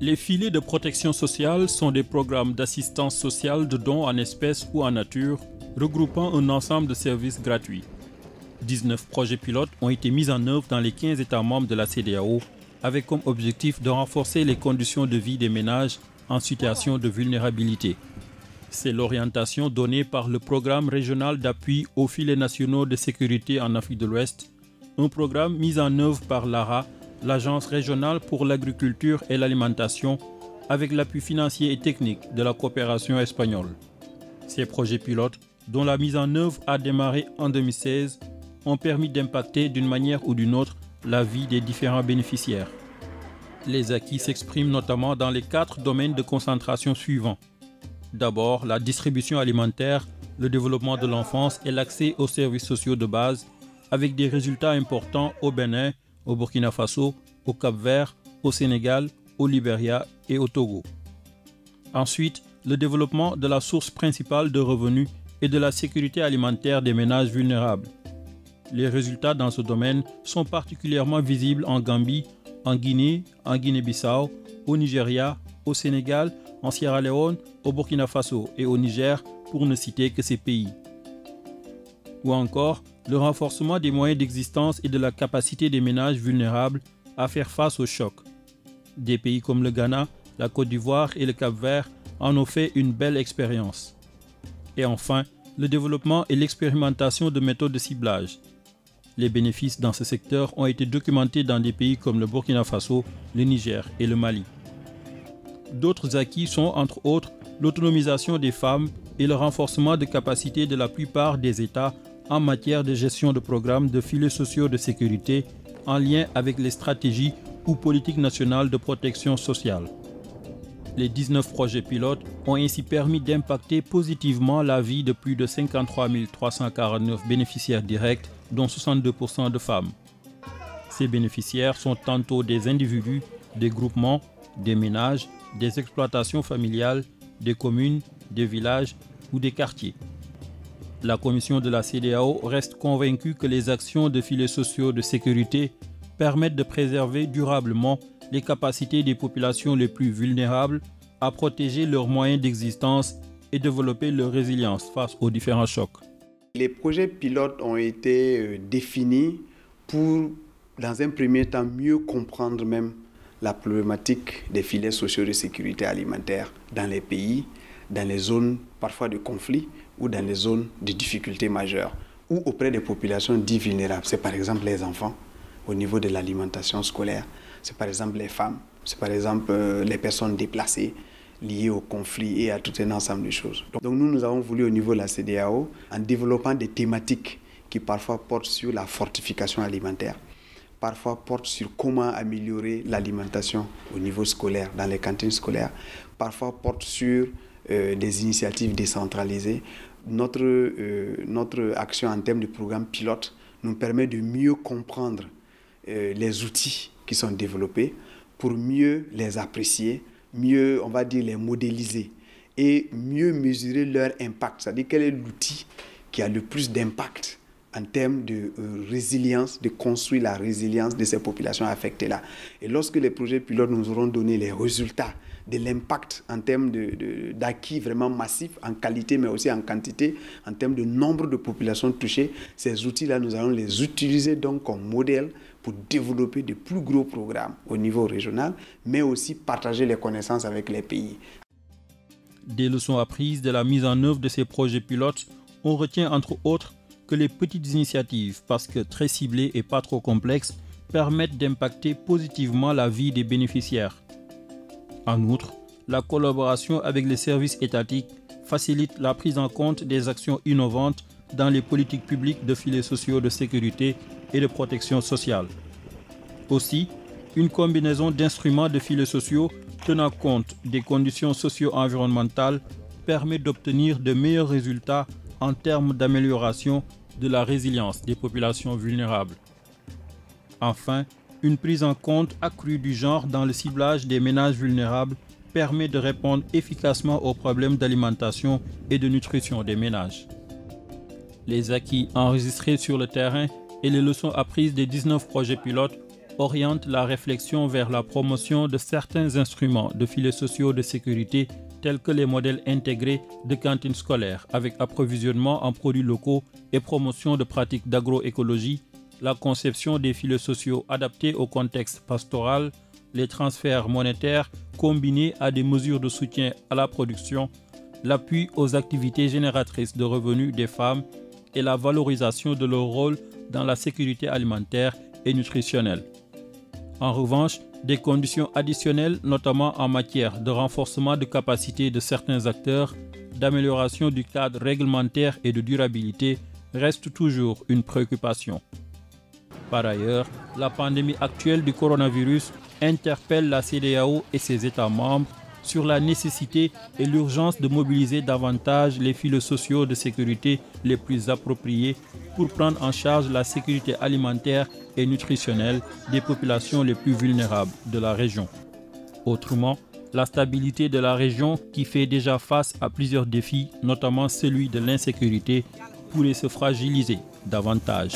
Les filets de protection sociale sont des programmes d'assistance sociale de dons en espèces ou en nature, regroupant un ensemble de services gratuits. 19 projets pilotes ont été mis en œuvre dans les 15 États membres de la CEDEAO, avec comme objectif de renforcer les conditions de vie des ménages en situation de vulnérabilité. C'est l'orientation donnée par le programme régional d'appui aux filets nationaux de sécurité en Afrique de l'Ouest, un programme mis en œuvre par l'ARA, l'Agence régionale pour l'agriculture et l'alimentation, avec l'appui financier et technique de la coopération espagnole. Ces projets pilotes, dont la mise en œuvre a démarré en 2016, ont permis d'impacter d'une manière ou d'une autre la vie des différents bénéficiaires. Les acquis s'expriment notamment dans les 4 domaines de concentration suivants. D'abord, la distribution alimentaire, le développement de l'enfance et l'accès aux services sociaux de base, avec des résultats importants au Bénin, au Burkina Faso, au Cap-Vert, au Sénégal, au Libéria et au Togo. Ensuite, le développement de la source principale de revenus et de la sécurité alimentaire des ménages vulnérables. Les résultats dans ce domaine sont particulièrement visibles en Gambie, en Guinée, en Guinée-Bissau, au Nigeria, au Sénégal, en Sierra Leone, au Burkina Faso et au Niger, pour ne citer que ces pays. Ou encore, le renforcement des moyens d'existence et de la capacité des ménages vulnérables à faire face aux chocs. Des pays comme le Ghana, la Côte d'Ivoire et le Cap-Vert en ont fait une belle expérience. Et enfin, le développement et l'expérimentation de méthodes de ciblage. Les bénéfices dans ce secteur ont été documentés dans des pays comme le Burkina Faso, le Niger et le Mali. D'autres acquis sont, entre autres, l'autonomisation des femmes et le renforcement de capacités de la plupart des États en matière de gestion de programmes de filets sociaux de sécurité en lien avec les stratégies ou politiques nationales de protection sociale. Les 19 projets pilotes ont ainsi permis d'impacter positivement la vie de plus de 53 349 bénéficiaires directs, dont 62% de femmes. Ces bénéficiaires sont tantôt des individus, des groupements, des ménages, des exploitations familiales, des communes, des villages ou des quartiers. La Commission de la CEDEAO reste convaincue que les actions de filets sociaux de sécurité permettent de préserver durablement les capacités des populations les plus vulnérables à protéger leurs moyens d'existence et développer leur résilience face aux différents chocs. Les projets pilotes ont été définis pour, dans un premier temps, mieux comprendre même la problématique des filets sociaux de sécurité alimentaire dans les pays, dans les zones parfois de conflit ou dans les zones de difficultés majeures ou auprès des populations dites vulnérables. C'est par exemple les enfants au niveau de l'alimentation scolaire, c'est par exemple les femmes, c'est par exemple les personnes déplacées liées au conflit et à tout un ensemble de choses. Donc nous avons voulu au niveau de la CEDEAO, en développant des thématiques qui parfois portent sur la fortification alimentaire, parfois portent sur comment améliorer l'alimentation au niveau scolaire, dans les cantines scolaires, parfois portent sur des initiatives décentralisées. Notre action en termes de programme pilote nous permet de mieux comprendre les outils qui sont développés pour mieux les apprécier, mieux, on va dire, les modéliser et mieux mesurer leur impact. C'est-à-dire quel est l'outil qui a le plus d'impact en termes de résilience, de construire la résilience de ces populations affectées-là. Et lorsque les projets pilotes nous auront donné les résultats de l'impact en termes d'acquis vraiment massifs, en qualité mais aussi en quantité, en termes de nombre de populations touchées, ces outils-là, nous allons les utiliser donc comme modèle pour développer de plus gros programmes au niveau régional, mais aussi partager les connaissances avec les pays. Des leçons apprises de la mise en œuvre de ces projets pilotes, on retient entre autres que les petites initiatives, parce que très ciblées et pas trop complexes, permettent d'impacter positivement la vie des bénéficiaires. En outre, la collaboration avec les services étatiques facilite la prise en compte des actions innovantes dans les politiques publiques de filets sociaux de sécurité et de protection sociale. Aussi, une combinaison d'instruments de filets sociaux tenant compte des conditions socio-environnementales permet d'obtenir de meilleurs résultats en termes d'amélioration de la résilience des populations vulnérables. Enfin, une prise en compte accrue du genre dans le ciblage des ménages vulnérables permet de répondre efficacement aux problèmes d'alimentation et de nutrition des ménages. Les acquis enregistrés sur le terrain et les leçons apprises des 19 projets pilotes oriente la réflexion vers la promotion de certains instruments de filets sociaux de sécurité tels que les modèles intégrés de cantines scolaires avec approvisionnement en produits locaux et promotion de pratiques d'agroécologie, la conception des filets sociaux adaptés au contexte pastoral, les transferts monétaires combinés à des mesures de soutien à la production, l'appui aux activités génératrices de revenus des femmes et la valorisation de leur rôle dans la sécurité alimentaire et nutritionnelle. En revanche, des conditions additionnelles, notamment en matière de renforcement de capacité de certains acteurs, d'amélioration du cadre réglementaire et de durabilité, restent toujours une préoccupation. Par ailleurs, la pandémie actuelle du coronavirus interpelle la CEDEAO et ses États membres sur la nécessité et l'urgence de mobiliser davantage les filets sociaux de sécurité les plus appropriés pour prendre en charge la sécurité alimentaire et nutritionnelle des populations les plus vulnérables de la région. Autrement, la stabilité de la région, qui fait déjà face à plusieurs défis, notamment celui de l'insécurité, pourrait se fragiliser davantage.